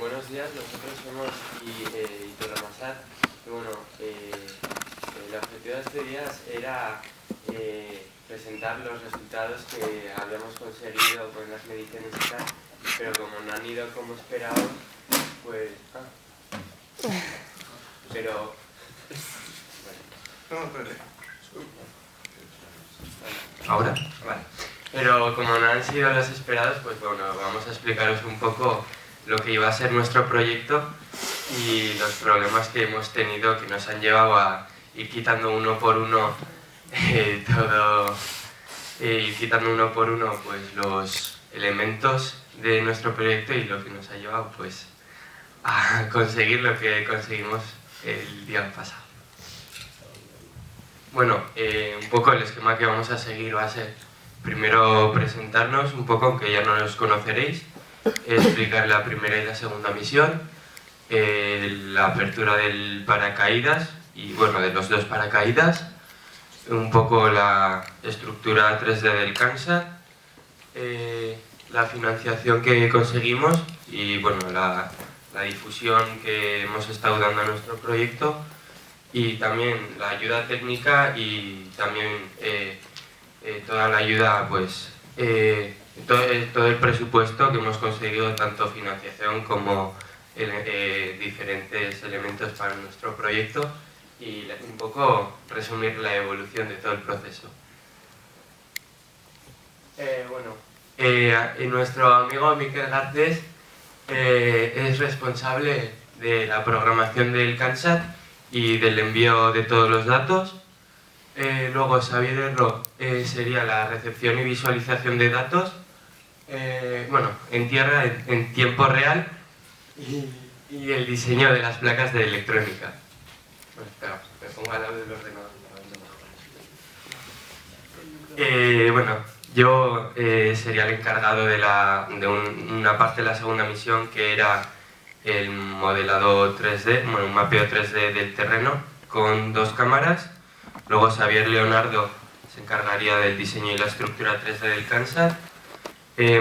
Buenos días, nosotros somos Hitor Ramasat. Y bueno, el objetivo de este día era presentar los resultados que habíamos conseguido con las mediciones y tal, pero como no han ido como esperábamos, pues... Pero... Bueno. ¿Ahora? Vale. Pero como no han sido los esperados, pues bueno, vamos a explicaros un poco lo que iba a ser nuestro proyecto y los problemas que hemos tenido que nos han llevado a ir quitando uno por uno pues los elementos de nuestro proyecto y lo que nos ha llevado pues a conseguir lo que conseguimos el día pasado. Bueno, un poco el esquema que vamos a seguir va a ser primero presentarnos un poco, aunque ya no nos conoceréis, explicar la primera y la segunda misión, la apertura del paracaídas y bueno, de los dos paracaídas, un poco la estructura 3D del CANSAT, la financiación que conseguimos y bueno, la difusión que hemos estado dando a nuestro proyecto y también la ayuda técnica y también toda la ayuda, pues todo el presupuesto que hemos conseguido, tanto financiación como diferentes elementos para nuestro proyecto y un poco resumir la evolución de todo el proceso. Nuestro amigo Miquel Garcés es responsable de la programación del CANSAT y del envío de todos los datos. Luego Xavier Erro sería la recepción y visualización de datos, bueno, en tierra, en tiempo real, y el diseño de las placas de electrónica. Bueno, espera, me pongo al lado del ordenador. Bueno, yo sería el encargado de una parte de la segunda misión, que era el modelado 3D, bueno, un mapeo 3D del terreno con 2 cámaras. Luego Xavier Leonardo se encargaría del diseño y la estructura 3D del CANSAT.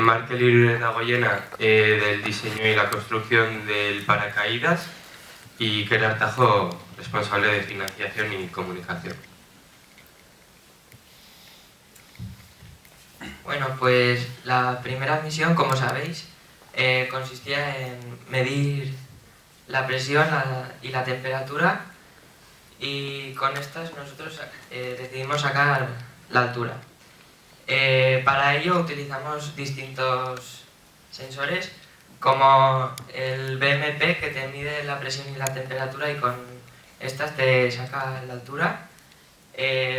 Markel Irureta Goyena del diseño y la construcción del paracaídas. Y Kerar Tajo, responsable de financiación y comunicación. Bueno, pues la primera misión, como sabéis, consistía en medir la presión y la temperatura, y con estas nosotros decidimos sacar la altura. Para ello utilizamos distintos sensores, como el BMP, que te mide la presión y la temperatura y con estas te saca la altura.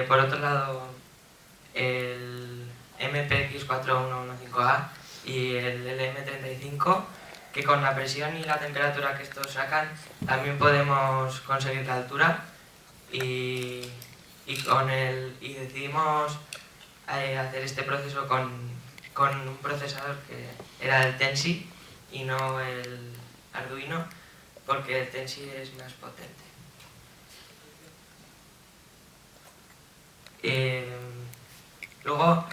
Por otro lado, el MPX4115A y el LM35, que con la presión y la temperatura que estos sacan también podemos conseguir la altura, y decidimos hacer este proceso con un procesador que era el Tensi y no el Arduino, porque el Tensi es más potente. Luego,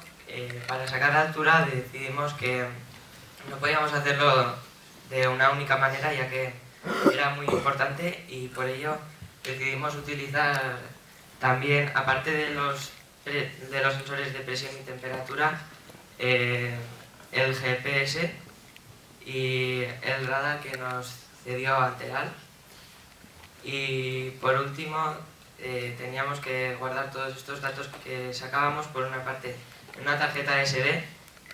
para sacar la altura decidimos que no podíamos hacerlo de una única manera, ya que era muy importante, y por ello decidimos utilizar también, aparte de los sensores de presión y temperatura, el GPS y el radar que nos cedió Alteral. Y por último, teníamos que guardar todos estos datos que sacábamos, por una parte en una tarjeta SD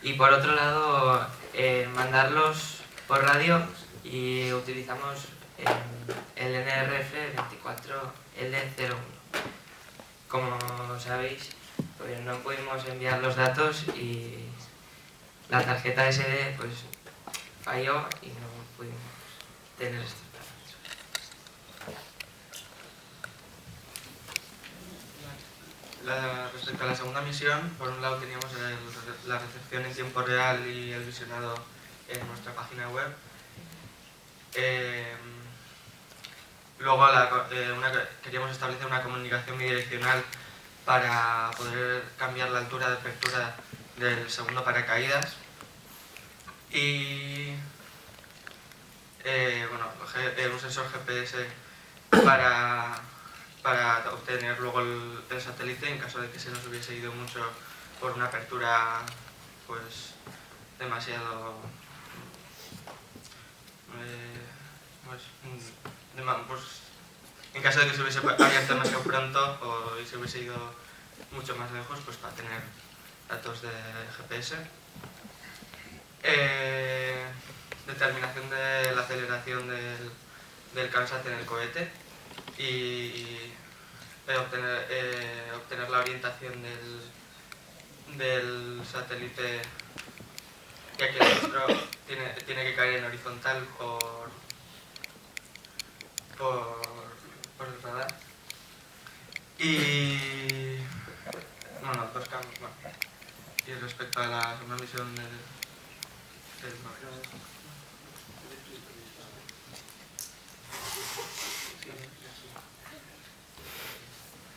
y por otro lado mandarlos por radio, y utilizamos el NRF24L01. Como sabéis, pues no pudimos enviar los datos y la tarjeta SD pues falló y no pudimos tener estos datos. Respecto a la segunda misión, por un lado teníamos la recepción en tiempo real y el visionado en nuestra página web. Luego queríamos establecer una comunicación bidireccional para poder cambiar la altura de apertura del segundo paracaídas. Y un sensor GPS para obtener luego el satélite en caso de que se nos hubiese ido mucho por una apertura pues demasiado en caso de que se hubiese abierto demasiado pronto y se hubiese ido mucho más lejos, pues para tener datos de GPS. Determinación de la aceleración del CANSAT en el cohete y obtener la orientación del satélite, ya que el nuestro tiene que caer en horizontal por el radar. Y bueno, y respecto a la segunda misión del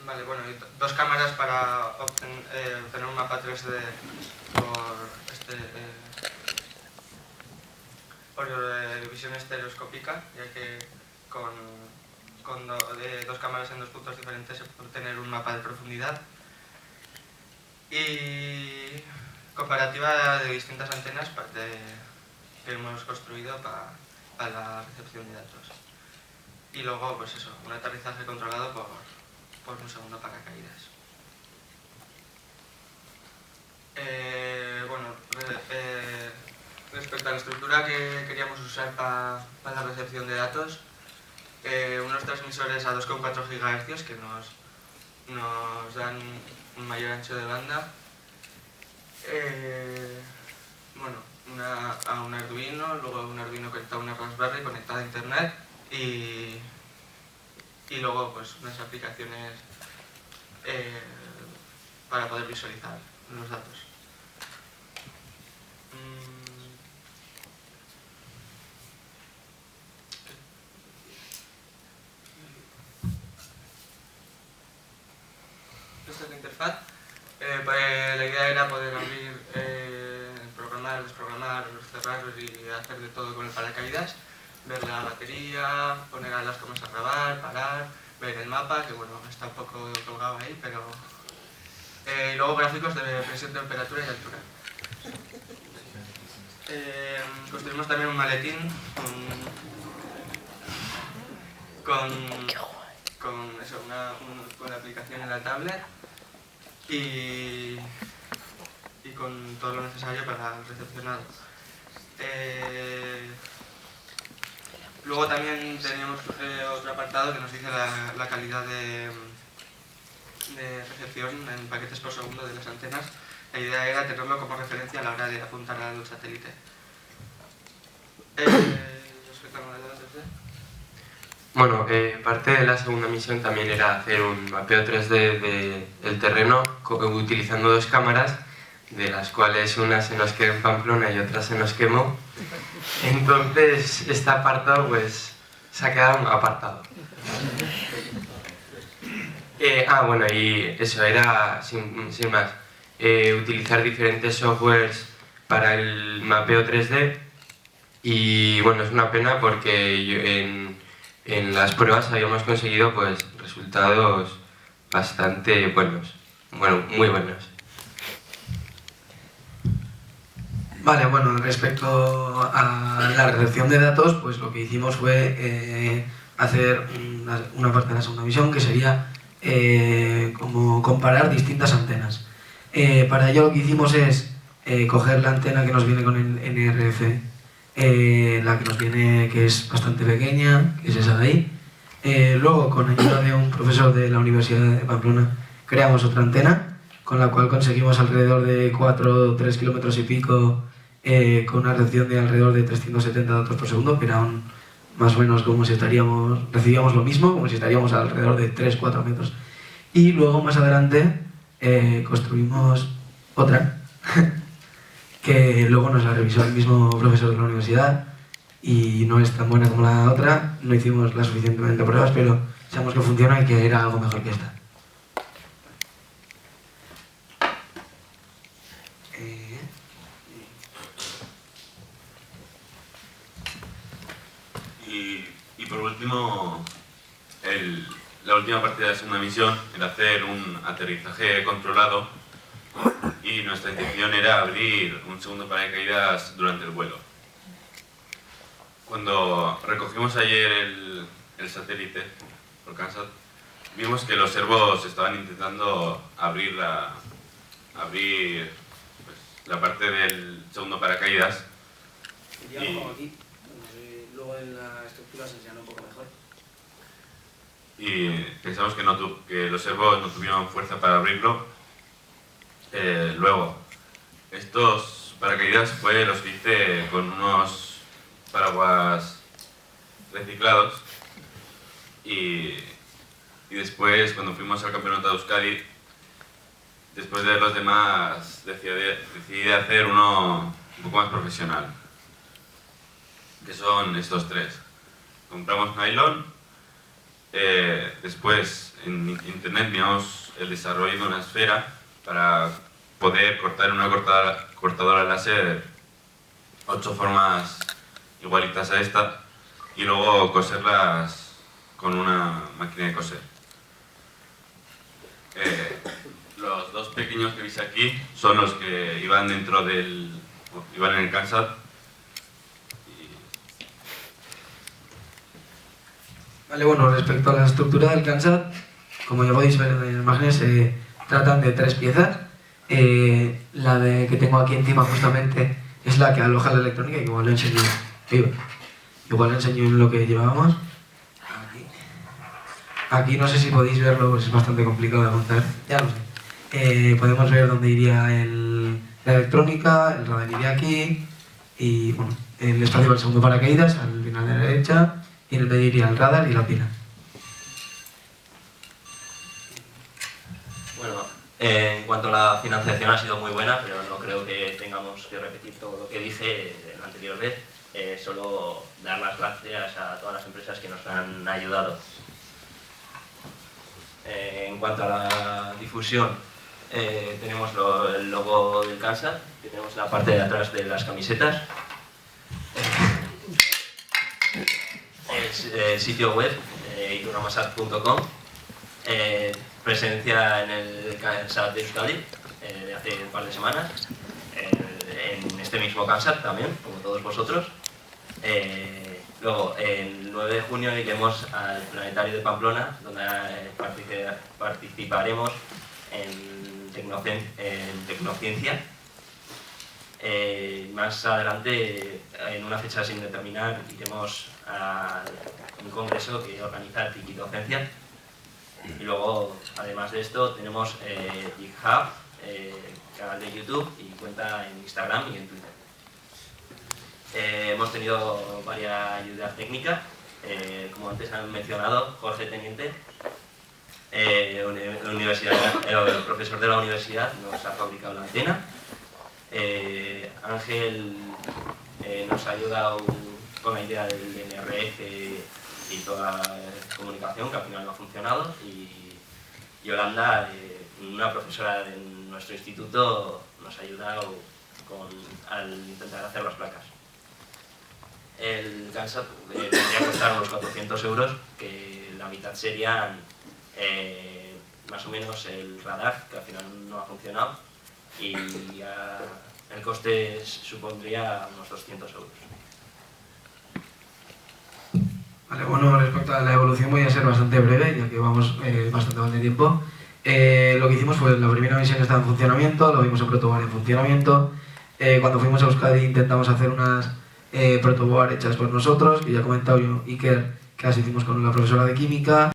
vale, bueno, y 2 cámaras para obtener un mapa 3D por visión estereoscópica, ya que con 2 cámaras en 2 puntos diferentes se puede obtener un mapa de profundidad. Y comparativa de distintas antenas que hemos construido para la recepción de datos. Y luego, pues eso, un aterrizaje controlado por un segundo paracaídas. Respecto a la estructura que queríamos usar para la recepción de datos, unos transmisores a 2,4 GHz que nos dan un mayor ancho de banda. A un Arduino, luego un Arduino conectado a una Raspberry conectada a internet y luego pues unas aplicaciones para poder visualizar los datos. Esta es la interfaz. La idea era poder abrir, programar, desprogramar, cerrarlos y hacer de todo con el paracaídas, ver la batería, poner a las tomas a grabar, parar, ver el mapa, que bueno, está un poco colgado ahí, pero... y luego gráficos de presión, temperatura y altura. Construimos también un maletín con la aplicación en la tablet y con todo lo necesario para el recepcionado. Luego también teníamos otro apartado que nos dice la calidad de recepción en paquetes por segundo de las antenas. La idea era tenerlo como referencia a la hora de apuntar al satélite. Respecto al modelo 3D. Bueno, parte de la segunda misión también era hacer un mapeo 3D del terreno utilizando 2 cámaras, de las cuales una se nos quedó en Pamplona y otra se nos quemó. Entonces, este apartado pues se ha quedado apartado. Bueno, y eso era, sin más, utilizar diferentes softwares para el mapeo 3D. Y bueno, es una pena porque en las pruebas habíamos conseguido pues resultados bastante buenos, bueno, muy buenos. Vale, bueno, respecto a la recepción de datos, pues lo que hicimos fue hacer una parte de la segunda misión que sería como comparar distintas antenas. Para ello lo que hicimos es coger la antena que nos viene con el NRF, la que nos viene, que es bastante pequeña, que es esa de ahí. Luego, con ayuda de un profesor de la Universidad de Pamplona, creamos otra antena, con la cual conseguimos alrededor de 3 kilómetros y pico, con una recepción de alrededor de 370 datos por segundo, que era más o menos como si recibíamos lo mismo, como si estaríamos alrededor de 3-4 metros. Y luego, más adelante, construimos otra, que luego nos la revisó el mismo profesor de la universidad y no es tan buena como la otra. No hicimos las suficientemente pruebas, pero sabemos que funciona y que era algo mejor que esta. Y por último, la última parte de la segunda misión era hacer un aterrizaje controlado y nuestra intención era abrir un segundo paracaídas durante el vuelo. Cuando recogimos ayer el satélite, por Kansat, vimos que los servos estaban intentando abrir la parte del segundo paracaídas. Como aquí, luego en la estructura se enseña un poco mejor. Y pensamos que los servos no tuvieron fuerza para abrirlo. Luego, estos paracaídas los hice con unos paraguas reciclados y después, cuando fuimos al campeonato de Euskadi, después de los demás, decidí hacer uno un poco más profesional, que son estos tres. Compramos nylon, después en internet miramos el desarrollo de una esfera para poder cortar en una cortadora láser 8 formas igualitas a esta y luego coserlas con una máquina de coser. Los dos pequeños que veis aquí son los que iban iban en el Kansat. Vale, bueno, respecto a la estructura del Kansat, como ya podéis ver en las imágenes, se tratan de 3 piezas. Que tengo aquí encima justamente es la que aloja la electrónica, y igual lo enseño, en lo que llevábamos. Aquí no sé si podéis verlo, pues es bastante complicado de montar, ya lo sé. Podemos ver dónde iría la electrónica, el radar iría aquí, y bueno, el espacio para el segundo paracaídas al final de la derecha, y en el medio iría el radar y la pila. Bueno, en cuanto a la financiación ha sido muy buena, pero no creo que tengamos que repetir todo lo que dije la anterior vez. Solo dar las gracias a todas las empresas que nos han ayudado. En cuanto a la difusión, tenemos el logo del Kansat, que tenemos en la parte de atrás de las camisetas. El sitio web, iturramasat.com, presencia en el Kansat de Euskadi de hace un par de semanas, en este mismo Kansat también, como todos vosotros. Luego, el 9 de junio iremos al Planetario de Pamplona, donde participaremos en Tecnociencia. Más adelante, en una fecha sin determinar, iremos a un congreso que organiza Tiquidocencia. Y luego, además de esto, tenemos GitHub, canal de YouTube y cuenta en Instagram y en Twitter. Hemos tenido varias ayudas técnicas, como antes han mencionado, Jorge Teniente, el profesor de la universidad, nos ha fabricado la antena. Ángel nos ha ayudado con la idea del NRF y toda la comunicación, que al final no ha funcionado, y Yolanda, una profesora de nuestro instituto, nos ha ayudado al intentar hacer las placas. El Kansat podría costar unos 400 euros, que la mitad serían más o menos el radar, que al final no ha funcionado, y el coste supondría unos 200 euros. Vale, bueno, respecto a la evolución voy a ser bastante breve, ya que vamos bastante mal de tiempo. Lo que hicimos fue, la primera misión estaba en funcionamiento, lo vimos en protoboard en funcionamiento. Cuando fuimos a Euskadi intentamos hacer unas protoboard hechas por nosotros, que ya he comentado yo, Iker, que las hicimos con la profesora de química.